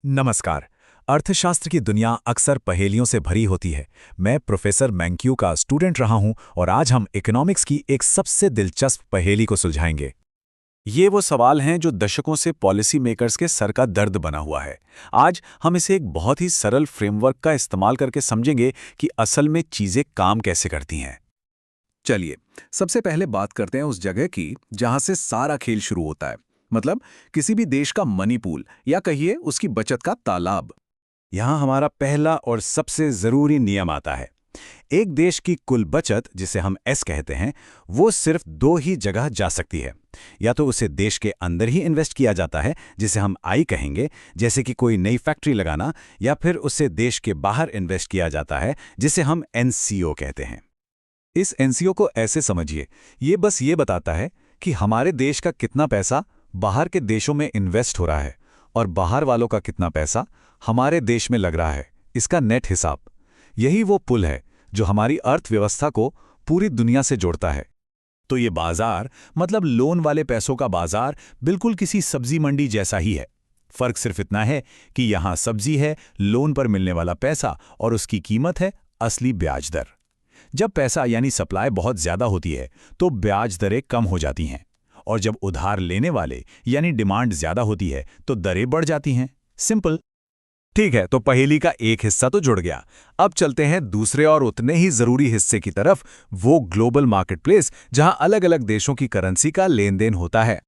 नमस्कार। अर्थशास्त्र की दुनिया अक्सर पहेलियों से भरी होती है। मैं प्रोफेसर मैंक्यू का स्टूडेंट रहा हूं और आज हम इकोनॉमिक्स की एक सबसे दिलचस्प पहेली को सुलझाएंगे। ये वो सवाल हैं जो दशकों से पॉलिसी मेकर्स के सर का दर्द बना हुआ है। आज हम इसे एक बहुत ही सरल फ्रेमवर्क का इस्तेमाल करके समझेंगे कि असल में चीजें काम कैसे करती हैं। चलिए, सबसे पहले बात करते हैं उस जगह की जहां से सारा खेल शुरू होता है। मतलब किसी भी देश का मनी पूल या कहिए उसकी बचत का तालाब। यहाँ हमारा पहला और सबसे जरूरी नियम आता है। एक देश की कुल बचत, जिसे हम एस कहते हैं, वो सिर्फ दो ही जगह जा सकती है। या तो उसे देश के अंदर ही इन्वेस्ट किया जाता है, जिसे हम आई कहेंगे, जैसे कि कोई नई फैक्ट्री लगाना, या फिर उसे देश के बाहर इन्वेस्ट किया जाता है, जिसे हम एनसीओ कहते हैं। इस एनसीओ को ऐसे समझिए, ये बस ये बताता है कि हमारे देश का कितना पैसा बाहर के देशों में इन्वेस्ट हो रहा है और बाहर वालों का कितना पैसा हमारे देश में लग रहा है, इसका नेट हिसाब। यही वो पुल है जो हमारी अर्थव्यवस्था को पूरी दुनिया से जोड़ता है। तो ये बाजार, मतलब लोन वाले पैसों का बाजार, बिल्कुल किसी सब्जी मंडी जैसा ही है। फर्क सिर्फ इतना है कि यहाँ सब्जी है लोन पर मिलने वाला पैसा और उसकी कीमत है असली ब्याज दर। जब पैसा यानी सप्लाई बहुत ज्यादा होती है तो ब्याज दरें कम हो जाती हैं, और जब उधार लेने वाले यानी डिमांड ज्यादा होती है तो दरें बढ़ जाती हैं। सिंपल। ठीक है, तो पहेली का एक हिस्सा तो जुड़ गया। अब चलते हैं दूसरे और उतने ही जरूरी हिस्से की तरफ, वो ग्लोबल मार्केटप्लेस जहां अलग अलग देशों की करेंसी का लेन देन होता है।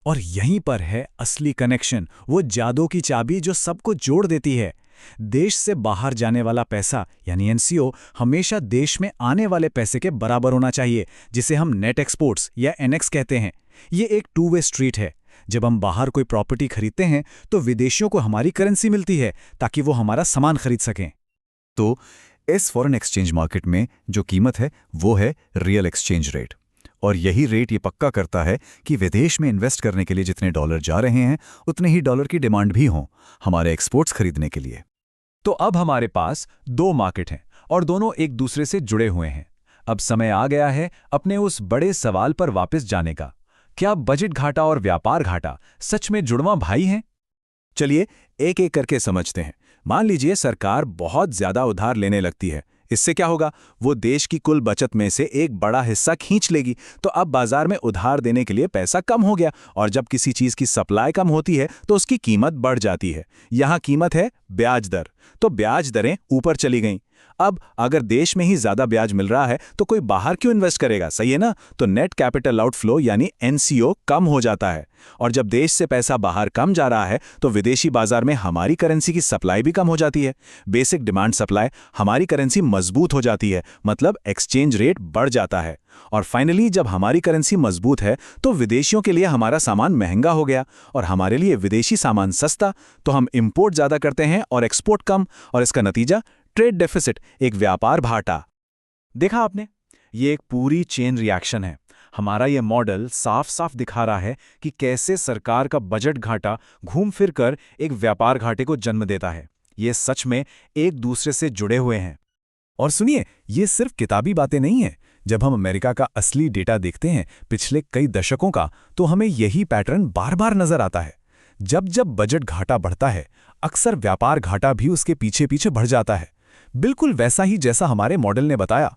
और यहीं पर है असली कनेक्शन, वो जादू की चाबी जो सबको जोड़ देती है। देश से बाहर जाने वाला पैसा यानी एनसीओ हमेशा देश में आने वाले पैसे के बराबर होना चाहिए, जिसे हम नेट एक्सपोर्ट्स या एनएक्स कहते हैं। ये एक टू वे स्ट्रीट है। जब हम बाहर कोई प्रॉपर्टी खरीदते हैं तो विदेशियों को हमारी करेंसी मिलती है ताकि वो हमारा सामान खरीद सकें। तो इस फॉरेन एक्सचेंज मार्केट में जो कीमत है वो है रियल एक्सचेंज रेट। और यही रेट ये पक्का करता है कि विदेश में इन्वेस्ट करने के लिए जितने डॉलर जा रहे हैं उतने ही डॉलर की डिमांड भी हों हमारे एक्सपोर्ट्स खरीदने के लिए। तो अब हमारे पास दो मार्केट हैं और दोनों एक दूसरे से जुड़े हुए हैं। अब समय आ गया है अपने उस बड़े सवाल पर वापस जाने का। क्या बजट घाटा और व्यापार घाटा सच में जुड़वां भाई हैं? चलिए एक एक करके समझते हैं। मान लीजिए सरकार बहुत ज्यादा उधार लेने लगती है। इससे क्या होगा? वो देश की कुल बचत में से एक बड़ा हिस्सा खींच लेगी। तो अब बाजार में उधार देने के लिए पैसा कम हो गया, और जब किसी चीज की सप्लाई कम होती है तो उसकी कीमत बढ़ जाती है। यहां कीमत है ब्याज दर, तो ब्याज दरें ऊपर चली गईं। अब अगर देश में ही ज्यादा ब्याज मिल रहा है तो कोई बाहर क्यों इन्वेस्ट करेगा? सही है ना? तो नेट कैपिटल आउटफ्लो यानी एनसीओ कम हो जाता है। और जब देश से पैसा बाहर कम जा रहा है तो विदेशी बाजार में हमारी करेंसी की सप्लाई भी कम हो जाती है। बेसिक डिमांड सप्लाई, हमारी करेंसी मजबूत हो जाती है, मतलब एक्सचेंज रेट बढ़ जाता है। और फाइनली जब हमारी करेंसी मजबूत है तो विदेशियों के लिए हमारा सामान महंगा हो गया और हमारे लिए विदेशी सामान सस्ता। तो हम इंपोर्ट ज्यादा करते हैं और एक्सपोर्ट कम, और इसका नतीजा ट्रेड डेफिसिट, एक व्यापार घाटा। देखा आपने? ये एक पूरी चेन रिएक्शन है। हमारा ये मॉडल साफ साफ दिखा रहा है कि कैसे सरकार का बजट घाटा घूम फिर कर एक व्यापार घाटे को जन्म देता है। ये सच में एक दूसरे से जुड़े हुए हैं। और सुनिए, ये सिर्फ किताबी बातें नहीं है। जब हम अमेरिका का असली डेटा देखते हैं पिछले कई दशकों का, तो हमें यही पैटर्न बार बार नजर आता है। जब जब बजट घाटा बढ़ता है, अक्सर व्यापार घाटा भी उसके पीछे पीछे बढ़ जाता है, बिल्कुल वैसा ही जैसा हमारे मॉडल ने बताया।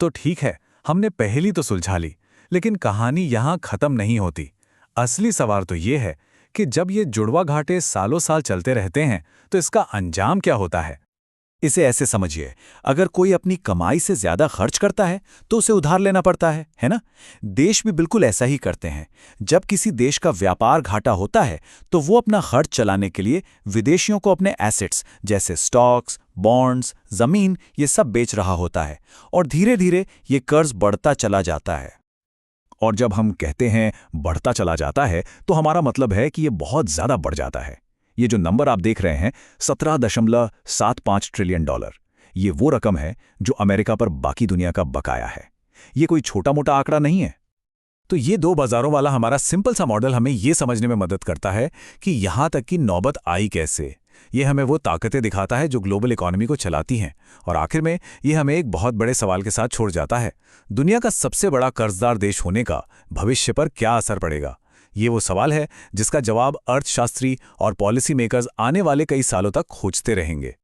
तो ठीक है, हमने पहेली तो सुलझा ली, लेकिन कहानी यहां खत्म नहीं होती। असली सवाल तो ये है कि जब ये जुड़वा घाटे सालों साल चलते रहते हैं तो इसका अंजाम क्या होता है। इसे ऐसे समझिए, अगर कोई अपनी कमाई से ज्यादा खर्च करता है तो उसे उधार लेना पड़ता है ना? देश भी बिल्कुल ऐसा ही करते हैं। जब किसी देश का व्यापार घाटा होता है तो वो अपना खर्च चलाने के लिए विदेशियों को अपने एसेट्स जैसे स्टॉक्स, बॉन्ड्स, जमीन, ये सब बेच रहा होता है, और धीरे धीरे ये कर्ज बढ़ता चला जाता है। और जब हम कहते हैं बढ़ता चला जाता है तो हमारा मतलब है कि ये बहुत ज्यादा बढ़ जाता है। ये जो नंबर आप देख रहे हैं, 17.75 ट्रिलियन डॉलर, ये वो रकम है जो अमेरिका पर बाकी दुनिया का बकाया है। ये कोई छोटा मोटा आंकड़ा नहीं है। तो ये दो बाजारों वाला हमारा सिंपल सा मॉडल हमें ये समझने में मदद करता है कि यहां तक की नौबत आई कैसे। ये हमें वो ताकतें दिखाता है जो ग्लोबल इकोनॉमी को चलाती हैं, और आखिर में ये हमें एक बहुत बड़े सवाल के साथ छोड़ जाता है। दुनिया का सबसे बड़ा कर्जदार देश होने का भविष्य पर क्या असर पड़ेगा? ये वो सवाल है जिसका जवाब अर्थशास्त्री और पॉलिसी मेकर्स आने वाले कई सालों तक खोजते रहेंगे।